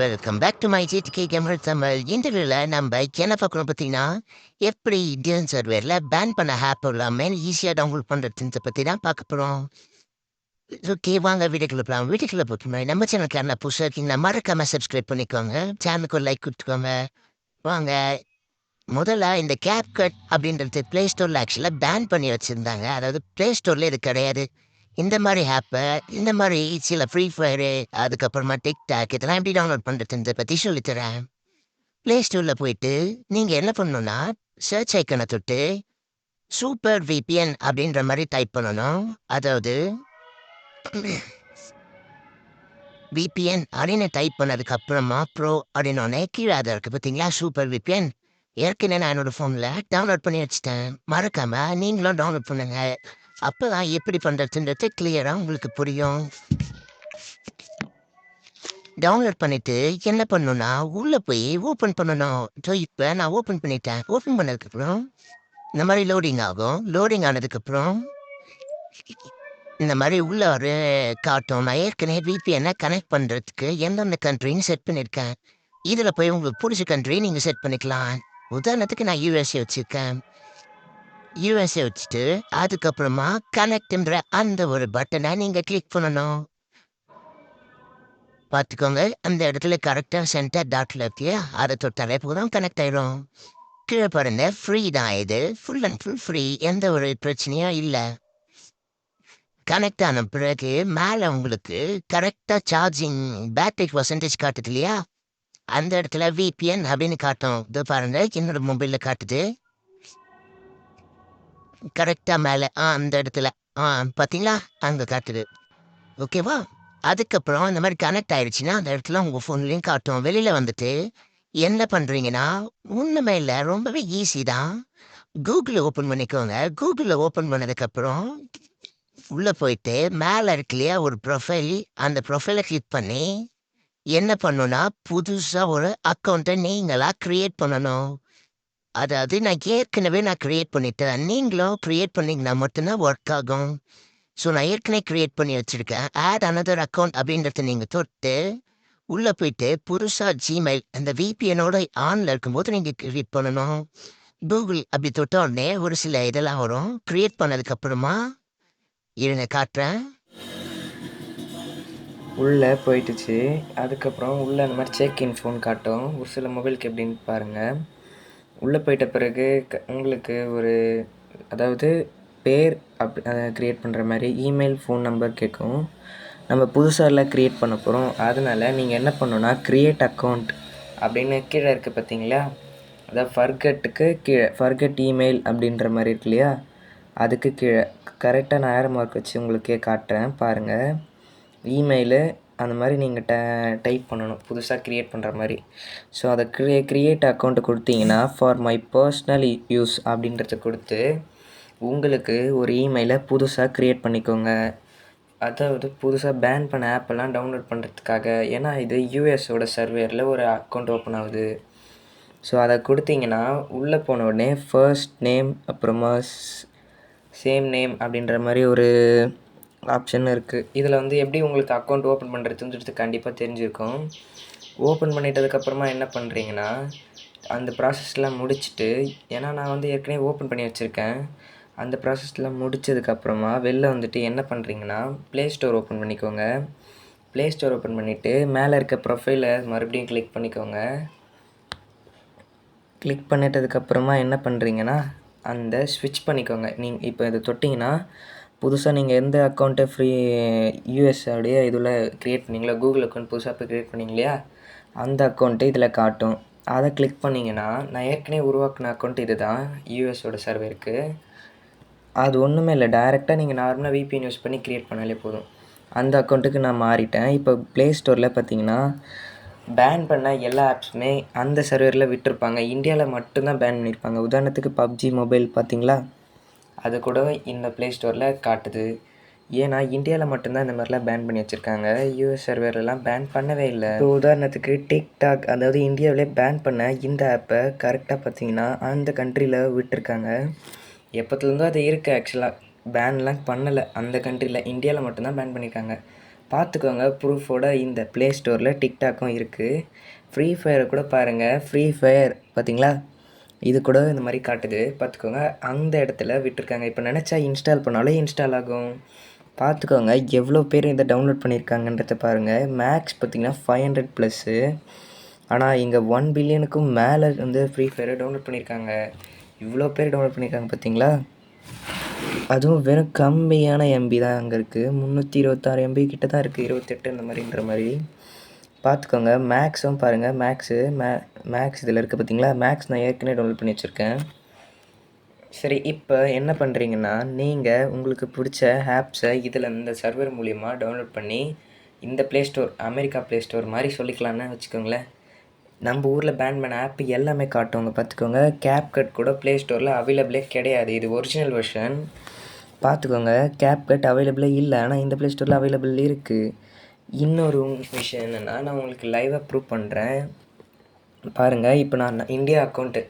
Welcome back to my GK gamer Tamil. இன்டர்வியூல நம்ம என்ன பார்க்கணும் பார்த்தீங்கன்னா, எப்படி இந்தியன் சர்வரில் பேன் பண்ண ஆப் இல்லாமல் ஈஸியாக டவுன்லோட் பண்ணுறதுன்றத பற்றி தான் பார்க்க போகிறோம். ஓகே, வாங்க வீடியோக்குள்ள போகலாம். வீடியோக்குள்ள போட்டு முன்னாடி நம்ம சேனலுக்கு யாரா புதுசாக இருக்கீங்கன்னா மறக்காம சப்ஸ்கிரைப் பண்ணிக்கோங்க. சேனலுக்கு ஒரு லைக் கொடுத்துக்கோங்க. வாங்க, முதல்ல இந்த கேப் கட் அப்படின்றது ப்ளே ஸ்டோரில் ஆக்சுவலாக பேன் பண்ணி வச்சுருந்தாங்க. அதாவது ப்ளே ஸ்டோரில் இது கிடையாது. இந்த மாரி ஆப்ப, இந்த மாரி சில ஃப்ரீ ஃபயரு, அதுக்கப்புறமா டிக்டாக் இதெல்லாம் எப்படி டவுன்லோட் பண்றதுன்றத பத்தி சொல்லித் தரேன். ப்ளே ஸ்டோர்ல போயிட்டு, நீங்க என்ன பண்ணணும்னா, சர்ச் ஐகான தொட்டு, சூப்பர் விபிஎன் அப்படின்ற மாரி டைப் பண்ணணும். அதாவது விபிஎன் அப்படின்னு டைப் பண்ணதுக்கு அப்புறமா ப்ரோ அப்படின்னோடனே கீழ அது இருக்கு பார்த்தீங்களா? Super VPN. ஏற்கனவே நான் என்னோட ஃபோன்ல டவுன்லோட் பண்ணி வச்சுட்டேன். மறக்காம நீங்களும் டவுன்லோட் பண்ணுங்க. அப்பதான் எப்படி பண்றதுன்றது கிளியரா உங்களுக்கு புரியும். டவுன்லோட் பண்ணிட்டு என்ன பண்ணணும்னா, உள்ள போய் ஓப்பன் பண்ணணும். ஸோ, இப்ப நான் ஓப்பன் பண்ணிட்டேன். ஓப்பன் பண்ணதுக்கப்புறம் இந்த மாரி லோடிங் ஆகும். லோடிங் ஆனதுக்கப்புறம் இந்த மாரி உள்ள ஒரு காட்டும். நான் ஏற்கனவே VPN கனெக்ட் பண்றதுக்கு எந்தெந்த கண்ட்ரின்னு செட் பண்ணியிருக்கேன். இதுல போய் உங்களுக்கு புடிச்ச கண்ட்ரி நீங்க செட் பண்ணிக்கலாம். உதாரணத்துக்கு நான் USA வச்சிருக்கேன். USA வச்சுட்டு, அதுக்கப்புறமா கனெக்ட்ன்ற அந்த ஒரு பட்டன நீங்க கிளிக் பண்ணணும். பார்த்துக்கோங்க. அந்த இடத்துல கரெக்ட்டா சென்டர் டாட்ல இருக்கு. அத தொட்டாலே போதும் கனெக்ட் ஆயிரும். கீழ பாருங்க, ஃப்ரீ தான் இது. Full and full free. எந்த ஒரு பிரச்சனையும் இல்ல. கனெக்ட் ஆன பிறகு மேல உங்களுக்கு கரெக்ட்டா சார்ஜிங் பேட்டரி பெர்சன்டேஜ் காட்டுது இல்லையா? அந்த இடத்துல VPN அப்படின்னு காட்டும். இதோ பாருங்க, என்னோட மொபைல்ல காட்டுது. கரெக்ட்டா மேல அந்த இடத்துல. பார்த்தீங்களா? அங்க காட்டுது. ஓகேவா? அதுக்கப்புறம் இந்த மாரி கனெக்ட் ஆயிடுச்சுன்னா, அந்த இடத்துல உங்க ஃபோன்லயும் காட்டும். வெளில வந்துட்டு என்ன பண்றீங்கன்னா, ஒண்ணுமே இல்ல. ரொம்பவே ஈஸி தான். Google ஓப்பன் பண்ணிக்கோங்க. Google ஓப்பன் பண்ணதுக்கப்புறம், உள்ள போயிட்டு மேல இருக்கு இல்லையா ஒரு ப்ரொஃபைல், அந்த ப்ரொஃபைல கிளிக் பண்ணி, என்ன பண்ணணும்னா, புதுசா ஒரு அக்கவுண்ட்ட நீங்களா கிரியேட் பண்ணணும். அதாவது நான் கிரியேட் பண்ணிட்டேன். நீங்களும் கிரியேட் பண்ணீங்கன்னா மட்டும் தான் ஒர்க் ஆகும். ஸோ, நான் ஏற்கனவே கிரியேட் பண்ணி வச்சிருக்கேன். ஆட் அனதர் அக்கவுண்ட் அப்படின்றத நீங்க தொட்டு, உள்ள போயிட்டு புதுசா Gmail அந்த VPNோட ஆன்ல இருக்கும்போது நீங்க கிரியேட் பண்ணணும். Google அப்படி தொட்ட உடனே ஒரு சில இதெல்லாம் வரும். கிரியேட் பண்ணதுக்கு அப்புறமா இருங்க காட்டுறேன். உள்ளே போயிட்டுச்சு. அதுக்கப்புறம் உள்ளே அந்த மாதிரி செக் இன்ஃபோன்னு காட்டும். ஒரு சில மொபைலுக்கு எப்படின்னு பாருங்கள். உள்ளே போயிட்ட பிறகு உங்களுக்கு ஒரு அதாவது பேர் க்ரியேட் பண்ணுற மாதிரி இமெயில், ஃபோன் நம்பர் கேட்கும். நம்ம புதுசாக எல்லாம் க்ரியேட் பண்ண போகிறோம். அதனால் நீங்கள் என்ன பண்ணணுன்னா, க்ரியேட் அக்கௌண்ட் அப்படின்னு கீழே இருக்குது பார்த்தீங்களா? அதாவது ஃபர்கெட்டுக்கு கீழே ஃபர்கெட் இமெயில் அப்படின்ற மாதிரி இருக்கு இல்லையா? அதுக்கு கீழே கரெக்டாக நான் ஏரோ மார்க் வச்சு உங்களுக்கே காட்டுறேன் பாருங்கள். இமெயிலு அந்த மாதிரி நீங்கள் டைப் பண்ணணும், புதுசாக க்ரியேட் பண்ணுற மாதிரி. ஸோ அதை க்ரியேட் அக்கௌண்ட்டு கொடுத்தீங்கன்னா, ஃபார் மை பர்ஸ்னல் யூஸ் அப்படின்றத கொடுத்து உங்களுக்கு ஒரு இமெயிலை புதுசாக க்ரியேட் பண்ணிக்கோங்க. அதாவது புதுசாக பேன் பண்ண ஆப்பெல்லாம் டவுன்லோட் பண்ணுறதுக்காக. ஏன்னா இது யூஎஸோட சர்வரில் ஒரு அக்கௌண்ட் ஓப்பன் ஆகுது. ஸோ அதை கொடுத்தீங்கன்னா உள்ளே போன உடனே ஃபர்ஸ்ட் நேம் அப்புறமா சேம் நேம் அப்படின்ற மாதிரி ஒரு ஆப்ஷன் இருக்குது. இதில் வந்து எப்படி உங்களுக்கு அக்கௌண்ட் ஓப்பன் பண்ணுறதுன்றது கண்டிப்பாக தெரிஞ்சிருக்கும். ஓப்பன் பண்ணிட்டதுக்கப்புறமா என்ன பண்ணுறீங்கன்னா, அந்த ப்ராசஸ்லாம் முடிச்சுட்டு, ஏன்னா நான் வந்து ஏற்கனவே ஓப்பன் பண்ணி வச்சுருக்கேன். அந்த ப்ராசஸ்லாம் முடித்ததுக்கப்புறமா வெளில வந்துட்டு என்ன பண்ணுறீங்கன்னா, ப்ளே ஸ்டோர் ஓப்பன் பண்ணிக்கோங்க. ப்ளே ஸ்டோர் ஓப்பன் பண்ணிவிட்டு மேலே இருக்க ப்ரொஃபைலை மறுபடியும் கிளிக் பண்ணிக்கோங்க. கிளிக் பண்ணிட்டதுக்கப்புறமா என்ன பண்ணுறீங்கன்னா, அந்த ஸ்விட்ச் பண்ணிக்கோங்க. இப்போ இதை தொட்டிங்கன்னா, புதுசாக நீங்கள் எந்த அக்கௌண்ட்டை யூஎஸோடைய இதில் க்ரியேட் பண்ணீங்களோ, கூகுள் அக்கௌண்ட் புதுசாக இப்போ க்ரியேட் பண்ணீங்க இல்லையா? அந்த அக்கௌண்ட்டு இதில் காட்டும். அதை கிளிக் பண்ணிங்கன்னா, நான் ஏற்கனவே உருவாக்கின அக்கௌண்ட் இது தான் யூஎஸோட சர்வருக்கு. அது ஒன்றுமே இல்லை, டைரெக்டாக நீங்கள் நார்மலாக VPN யூஸ் பண்ணி க்ரியேட் பண்ணாலே போதும். அந்த அக்கௌண்ட்டுக்கு நான் மாறிட்டேன். இப்போ ப்ளே ஸ்டோரில் பார்த்தீங்கன்னா, பேன் பண்ண எல்லா ஆப்ஸுமே அந்த சர்வரில் விட்டிருப்பாங்க. இந்தியாவில் மட்டும்தான் பேன் பண்ணியிருப்பாங்க. உதாரணத்துக்கு PUBG மொபைல் பார்த்தீங்களா? அது கூட இந்த ப்ளே ஸ்டோரில் காட்டுது. ஏன்னா இந்தியாவில் மட்டும்தான் இந்த மாதிரிலாம் பேன் பண்ணி வச்சுருக்காங்க. யூஎஸ் சர்வர்லாம் பேன் பண்ணவே இல்லை. இப்போ உதாரணத்துக்கு டிக்டாக், அதாவது இந்தியாவிலே பேன் பண்ண இந்த ஆப்பை கரெக்டாக பார்த்தீங்கன்னா அந்த கண்ட்ரியில் விட்டுருக்காங்க. எப்போத்துலேருந்தோ அது இருக்குது ஆக்சுவலாக. பேன்லாம் பண்ணலை அந்த கண்ட்ரியில். இந்தியாவில் மட்டும்தான் பேன் பண்ணியிருக்காங்க. பார்த்துக்கோங்க, ப்ரூஃபோட இந்த ப்ளே ஸ்டோரில் டிக்டாக்கும் இருக்குது. ஃப்ரீ ஃபயரை கூட பாருங்கள். ஃப்ரீ ஃபயர் பார்த்தீங்களா, இது கூட இந்த மாதிரி காட்டுது. பார்த்துக்கோங்க, அந்த இடத்துல விட்டுருக்காங்க. இப்போ நினச்சா இன்ஸ்டால் பண்ணாலும் இன்ஸ்டால் ஆகும். பார்த்துக்கோங்க எவ்வளோ பேர் இதை டவுன்லோட் பண்ணியிருக்காங்கன்றத பாருங்கள். மேக்ஸ் பார்த்திங்கன்னா 500+. ஆனால் இங்கே 1 பில்லியனுக்கும் மேலே வந்து ஃப்ரீ ஃபயரை டவுன்லோட் பண்ணியிருக்காங்க. இவ்வளோ பேர் டவுன்லோட் பண்ணியிருக்காங்க பார்த்தீங்களா. அதுவும் வெறும் கம்மியான எம்பி தான் அங்கே இருக்குது. 326 எம்பி கிட்ட தான் இருக்குது, 28 இந்த மாதிரின்ற மாதிரி. பார்த்துக்கோங்க, மேக்ஸும் பாருங்கள். மேக்ஸ் இதில் இருக்குது பார்த்தீங்களா. மேக்ஸ் நான் ஏற்கனவே டவுன்லோட் பண்ணி வச்சுருக்கேன். சரி, இப்போ என்ன பண்ணுறீங்கன்னா, நீங்கள் உங்களுக்கு பிடிச்ச ஆப்ஸை இதில் இந்த சர்வர் மூலிமா டவுன்லோட் பண்ணி இந்த play store, America play store மாதிரி சொல்லிக்கலான்னு வச்சுக்கோங்களேன். நம்ம ஊரில் பேன் பண்ண ஆப் எல்லாமே காட்டுவாங்க. பார்த்துக்கோங்க, CapCut கூட ப்ளே ஸ்டோரில் அவைலபிளே கிடையாது. இது ஒரிஜினல் வெர்ஷன். பார்த்துக்கோங்க, CapCut அவைலபிளே இல்லை, ஆனால் இந்த ப்ளே ஸ்டோரில் அவைலபிள் இருக்குது. இன்னொரு விஷயம் என்னென்னா, நான் உங்களுக்கு லைவாக ப்ரூவ் பண்ணுறேன் பாருங்கள். இப்போ நான் இந்தியா அக்கௌண்ட்டு,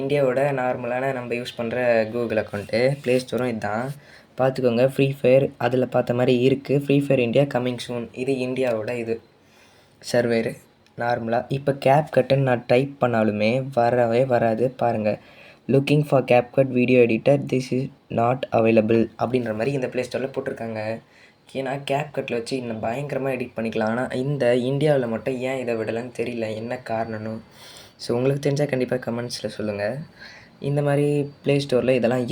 இந்தியாவோட நார்மலான நம்ம யூஸ் பண்ணுற கூகுள் அக்கௌண்ட்டு, ப்ளே ஸ்டோரும் இதுதான். பார்த்துக்கோங்க, ஃப்ரீ ஃபயர் அதில் பார்த்த மாதிரி இருக்குது. Free fire India coming soon, இது இந்தியாவோட இது சர்வேரு நார்மலாக. இப்போ CapCutன்னு நான் டைப் பண்ணாலுமே வரவே வராது. பாருங்கள், looking for CapCut video editor, this is not available அப்படின்ற மாதிரி இந்த ப்ளே ஸ்டோரில் போட்டிருக்காங்க. ஏன்னா CapCutல வச்சு இன்னும் பயங்கரமாக எடிட் பண்ணிக்கலாம். ஆனால் இந்த இந்தியாவில் மட்டும் ஏன் இதை விடலைன்னு தெரியல, என்ன காரணம்னு. ஸோ உங்களுக்கு தெரிஞ்சால் கண்டிப்பாக கமெண்ட்ஸில் சொல்லுங்கள். இந்த மாதிரி ப்ளே ஸ்டோரில் இதெல்லாம்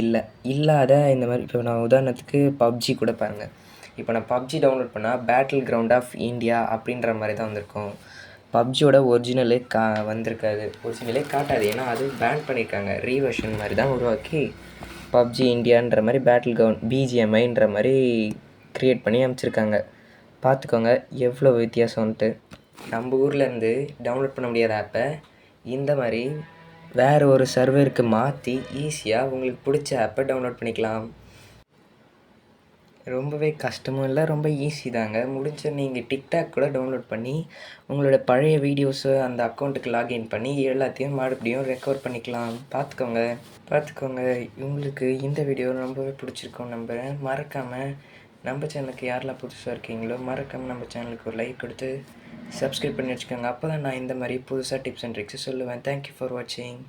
இல்லாத இந்த மாதிரி. இப்போ நான் உதாரணத்துக்கு PUBG கூட பாருங்கள். இப்போ நான் PUBG டவுன்லோட் பண்ணால் பேட்டில் கிரவுண்ட் ஆஃப் இந்தியா அப்படின்ற மாதிரி தான் வந்திருக்கும். PUBGயோட ஒரிஜினலே வந்திருக்காது, ஒரிஜினலே காட்டாது. ஏன்னா அது பேன் பண்ணியிருக்காங்க. ரீவர்ஷன் மாதிரி தான் உருவாக்கி PUBG இந்தியான்ற மாதிரி பேட்டில் கிரவுண்ட் BGMIன்ற மாதிரி க்ரியேட் பண்ணி அமைச்சிருக்காங்க. பார்த்துக்கோங்க எவ்வளோ வித்தியாசம்ன்ட்டு. நம்ம ஊர்லேருந்து டவுன்லோட் பண்ண முடியாத ஆப்பை இந்த மாதிரி வேறு ஒரு சர்வருக்கு மாற்றி ஈஸியாக உங்களுக்கு பிடிச்ச ஆப்பை டவுன்லோட் பண்ணிக்கலாம். ரொம்பவே கஷ்டமும் இல்லை, ரொம்ப ஈஸி தாங்க. முடிஞ்ச நீங்கள் டிக்டாக் கூட டவுன்லோட் பண்ணி உங்களோட பழைய வீடியோஸு அந்த அக்கௌண்ட்டுக்கு லாகின் பண்ணி எல்லாத்தையும் மறுபடியும் ரெக்கவர் பண்ணிக்கலாம். பார்த்துக்கோங்க. உங்களுக்கு இந்த வீடியோ ரொம்பவே பிடிச்சிருக்கும் நம்புகிறேன். மறக்காமல் நம்ம சேனலுக்கு யாரெல்லாம் புதுசாக இருக்கீங்களோ மறக்காமல் நம்ம சேனலுக்கு ஒரு லைக் கொடுத்து சப்ஸ்கிரைப் பண்ணி வச்சுக்கோங்க. அப்போ தான் நான் இந்த மாதிரி புதுசாக டிப்ஸ் அண்ட் ட்ரிக்ஸ் சொல்லுவேன். தேங்க்யூ ஃபார் வாட்சிங்.